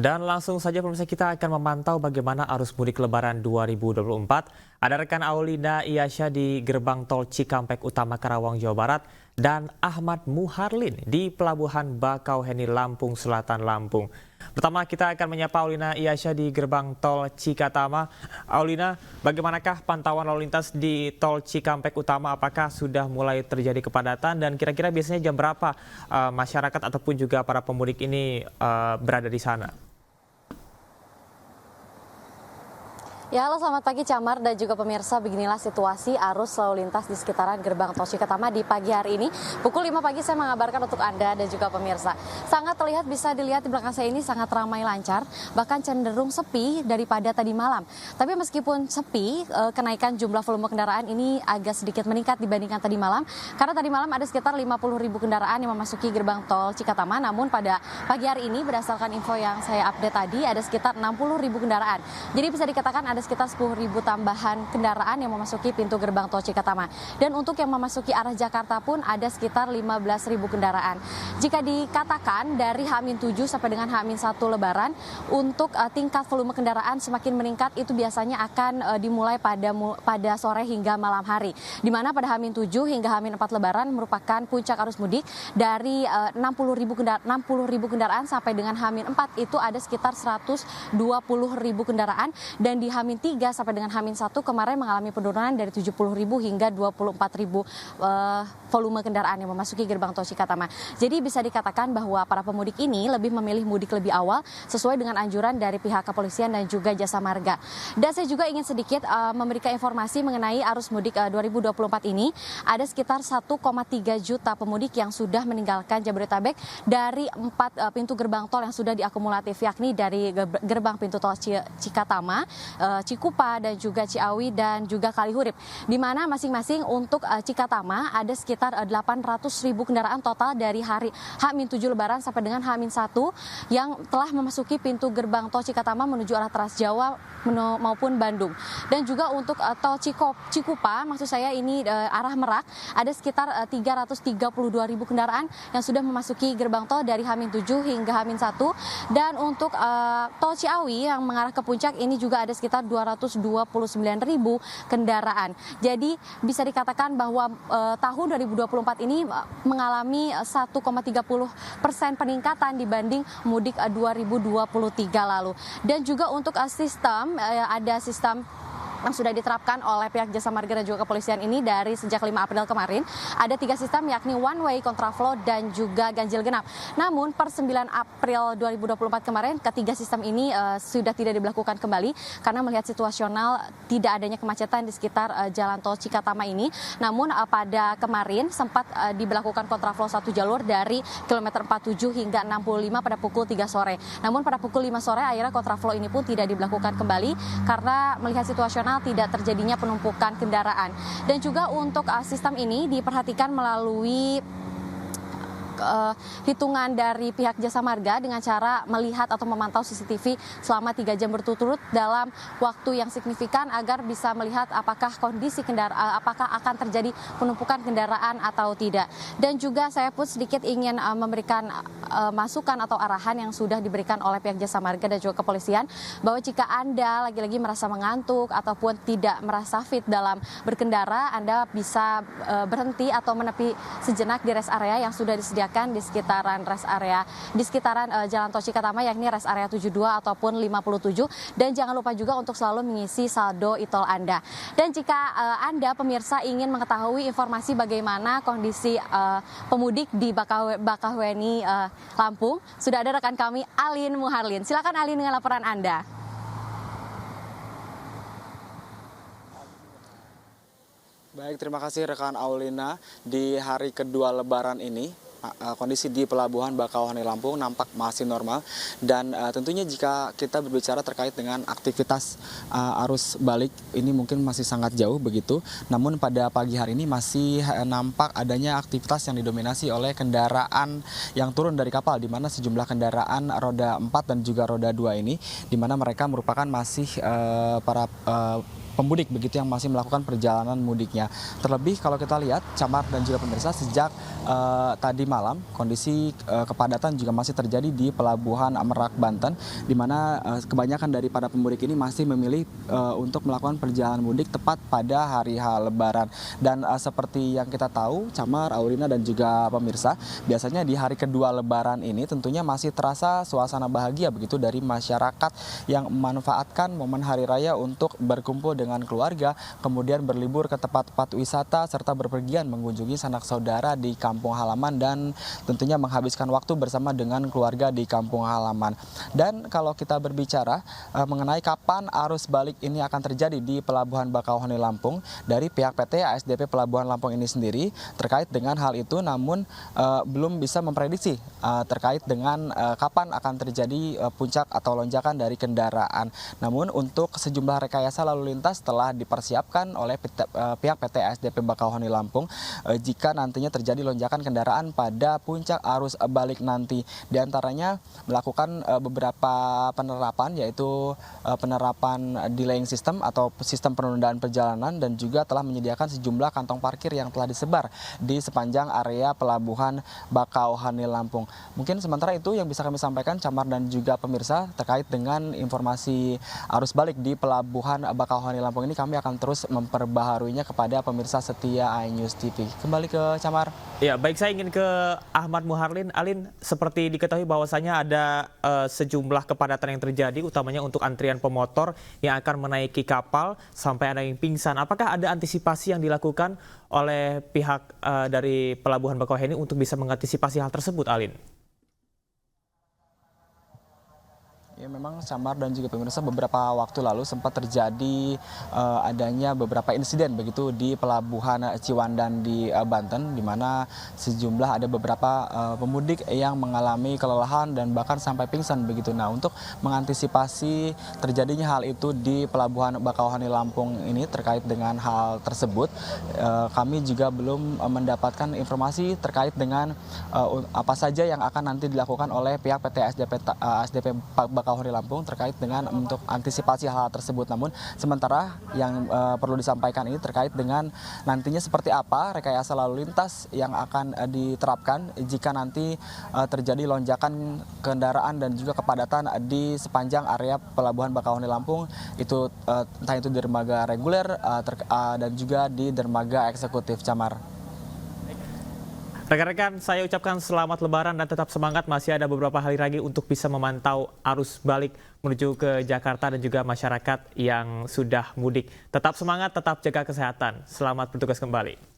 Dan langsung saja pemirsa kita akan memantau bagaimana arus mudik Lebaran 2024. Ada rekan Aulina Iyasya di gerbang tol Cikampek Utama Karawang, Jawa Barat dan Ahmad Muharlin di Pelabuhan Bakauheni, Lampung Selatan, Lampung. Pertama kita akan menyapa Aulina Iyasya di gerbang tol Cikatama. Aulina, bagaimanakah pantauan lalu lintas di tol Cikampek Utama? Apakah sudah mulai terjadi kepadatan dan kira-kira biasanya jam berapa masyarakat ataupun juga para pemudik ini berada di sana? Ya, halo, selamat pagi Camar dan juga pemirsa. Beginilah situasi arus lalu lintas di sekitaran gerbang tol Cikatama di pagi hari ini. Pukul 5 pagi saya mengabarkan untuk Anda dan juga pemirsa. Sangat terlihat, bisa dilihat di belakang saya ini sangat ramai lancar, bahkan cenderung sepi daripada tadi malam. Tapi meskipun sepi, kenaikan jumlah volume kendaraan ini agak sedikit meningkat dibandingkan tadi malam. Karena tadi malam ada sekitar 50.000 kendaraan yang memasuki gerbang tol Cikatama. Namun pada pagi hari ini berdasarkan info yang saya update tadi ada sekitar 60.000 kendaraan. Jadi bisa dikatakan ada sekitar 10.000 tambahan kendaraan yang memasuki pintu gerbang tol Cikatama. Dan untuk yang memasuki arah Jakarta pun ada sekitar 15.000 kendaraan. Jika dikatakan dari H-7 sampai dengan H-1 Lebaran, untuk tingkat volume kendaraan semakin meningkat itu biasanya akan dimulai pada sore hingga malam hari. Di mana pada H-7 hingga H-4 Lebaran merupakan puncak arus mudik dari 60.000 kendaraan sampai dengan H-4 itu ada sekitar 120.000 kendaraan, dan di H-3 sampai dengan H-1 kemarin mengalami penurunan dari 70.000 hingga 24.000 volume kendaraan yang memasuki gerbang tol Cikatama. Jadi bisa dikatakan bahwa para pemudik ini lebih memilih mudik lebih awal sesuai dengan anjuran dari pihak kepolisian dan juga jasa marga. Dan saya juga ingin sedikit memberikan informasi mengenai arus mudik 2024 ini. Ada sekitar 1,3 juta pemudik yang sudah meninggalkan Jabodetabek dari 4 pintu gerbang tol yang sudah diakumulatif, yakni dari gerbang pintu tol Cikatama, Cikupa dan juga Ciawi dan juga Kalihurip, di mana masing-masing untuk Cikatama ada sekitar 800.000 kendaraan total dari hari H-7 Lebaran sampai dengan H-1 yang telah memasuki pintu gerbang tol Cikatama menuju arah Trans Jawa maupun Bandung. Dan juga untuk tol Cikupa, maksud saya ini arah Merak, ada sekitar 332.000 kendaraan yang sudah memasuki gerbang tol dari H-7 hingga H-1. Dan untuk tol Ciawi yang mengarah ke puncak ini juga ada sekitar 229.000 kendaraan. Jadi bisa dikatakan bahwa tahun 2024 ini mengalami 1,30% peningkatan dibanding mudik 2023 lalu. Dan juga untuk sistem, ada sistem yang sudah diterapkan oleh pihak jasa marga dan juga kepolisian ini dari sejak 5 April kemarin. Ada 3 sistem, yakni one way, kontraflow, dan juga ganjil genap. Namun per 9 April 2024 kemarin ketiga sistem ini sudah tidak diberlakukan kembali karena melihat situasional tidak adanya kemacetan di sekitar jalan tol Cikatama ini. Namun pada kemarin sempat diberlakukan kontraflow satu jalur dari kilometer 47 hingga 65 pada pukul 3 sore. Namun pada pukul 5 sore akhirnya kontraflow ini pun tidak diberlakukan kembali karena melihat situasional tidak terjadinya penumpukan kendaraan. Dan juga untuk sistem ini diperhatikan melalui hitungan dari pihak jasa marga dengan cara melihat atau memantau CCTV selama 3 jam berturut-turut dalam waktu yang signifikan agar bisa melihat apakah kondisi kendaraan, apakah akan terjadi penumpukan kendaraan atau tidak. Dan juga saya pun sedikit ingin memberikan masukan atau arahan yang sudah diberikan oleh pihak jasa marga dan juga kepolisian, bahwa jika Anda lagi-lagi merasa mengantuk ataupun tidak merasa fit dalam berkendara, Anda bisa berhenti atau menepi sejenak di rest area yang sudah disediakan di sekitaran rest area, di sekitaran jalan tol Cikatama, yakni rest area 72 ataupun 57. Dan jangan lupa juga untuk selalu mengisi saldo e-tol Anda. Dan jika Anda pemirsa ingin mengetahui informasi bagaimana kondisi pemudik di Bakauheni, Lampung, sudah ada rekan kami Alin Muharlin. Silakan Alin dengan laporan Anda. Baik, terima kasih rekan Aulina. Di hari kedua Lebaran ini, kondisi di Pelabuhan Bakauheni Lampung nampak masih normal, dan tentunya jika kita berbicara terkait dengan aktivitas arus balik ini mungkin masih sangat jauh begitu. Namun pada pagi hari ini masih nampak adanya aktivitas yang didominasi oleh kendaraan yang turun dari kapal, di mana sejumlah kendaraan roda 4 dan juga roda 2 ini, di mana mereka merupakan masih para pemudik begitu yang masih melakukan perjalanan mudiknya. Terlebih kalau kita lihat Camar dan juga pemirsa, sejak tadi malam kondisi kepadatan juga masih terjadi di Pelabuhan Merak, Banten, di mana kebanyakan dari para pemudik ini masih memilih untuk melakukan perjalanan mudik tepat pada hari H Lebaran. Dan seperti yang kita tahu, Camar, Aulina dan juga pemirsa, biasanya di hari kedua Lebaran ini tentunya masih terasa suasana bahagia begitu dari masyarakat yang memanfaatkan momen hari raya untuk berkumpul dengan keluarga, kemudian berlibur ke tempat-tempat wisata serta berpergian mengunjungi sanak saudara di kampung halaman dan tentunya menghabiskan waktu bersama dengan keluarga di kampung halaman. Dan kalau kita berbicara mengenai kapan arus balik ini akan terjadi di Pelabuhan Bakauheni Lampung, dari pihak PT ASDP Pelabuhan Lampung ini sendiri terkait dengan hal itu namun belum bisa memprediksi terkait dengan kapan akan terjadi puncak atau lonjakan dari kendaraan. Namun untuk sejumlah rekayasa lalu lintas telah dipersiapkan oleh pihak PT ASDP Bakauheni Lampung jika nantinya terjadi lonjakan kendaraan pada puncak arus balik nanti. Di antaranya melakukan beberapa penerapan, yaitu penerapan delaying system atau sistem penundaan perjalanan, dan juga telah menyediakan sejumlah kantong parkir yang telah disebar di sepanjang area Pelabuhan Bakauheni Lampung. Mungkin sementara itu yang bisa kami sampaikan, Camar dan juga pemirsa, terkait dengan informasi arus balik di Pelabuhan Bakauheni Lampung ini. Kami akan terus memperbaharuinya kepada pemirsa setia iNews TV. Kembali ke Camar. Ya, baik, saya ingin ke Ahmad Muharlin. Alin, seperti diketahui bahwasanya ada sejumlah kepadatan yang terjadi, utamanya untuk antrian pemotor yang akan menaiki kapal sampai ada yang pingsan. Apakah ada antisipasi yang dilakukan oleh pihak dari Pelabuhan Bakauheni untuk bisa mengantisipasi hal tersebut, Alin? Ya, memang Camar dan juga pemirsa, beberapa waktu lalu sempat terjadi adanya beberapa insiden begitu di Pelabuhan Ciwandan di Banten, di mana sejumlah ada beberapa pemudik yang mengalami kelelahan dan bahkan sampai pingsan begitu. Nah, untuk mengantisipasi terjadinya hal itu di Pelabuhan Bakauheni Lampung ini terkait dengan hal tersebut, kami juga belum mendapatkan informasi terkait dengan apa saja yang akan nanti dilakukan oleh pihak PT ASDP Bakauheni Lampung terkait dengan untuk antisipasi hal tersebut. Namun sementara yang perlu disampaikan ini terkait dengan nantinya seperti apa rekayasa lalu lintas yang akan diterapkan jika nanti terjadi lonjakan kendaraan dan juga kepadatan di sepanjang area Pelabuhan Bakauheni Lampung, itu entah itu di dermaga reguler dan juga di dermaga eksekutif. Camar. Rekan-rekan, saya ucapkan selamat Lebaran dan tetap semangat. Masih ada beberapa hari lagi untuk bisa memantau arus balik menuju ke Jakarta dan juga masyarakat yang sudah mudik. Tetap semangat, tetap jaga kesehatan. Selamat bertugas kembali.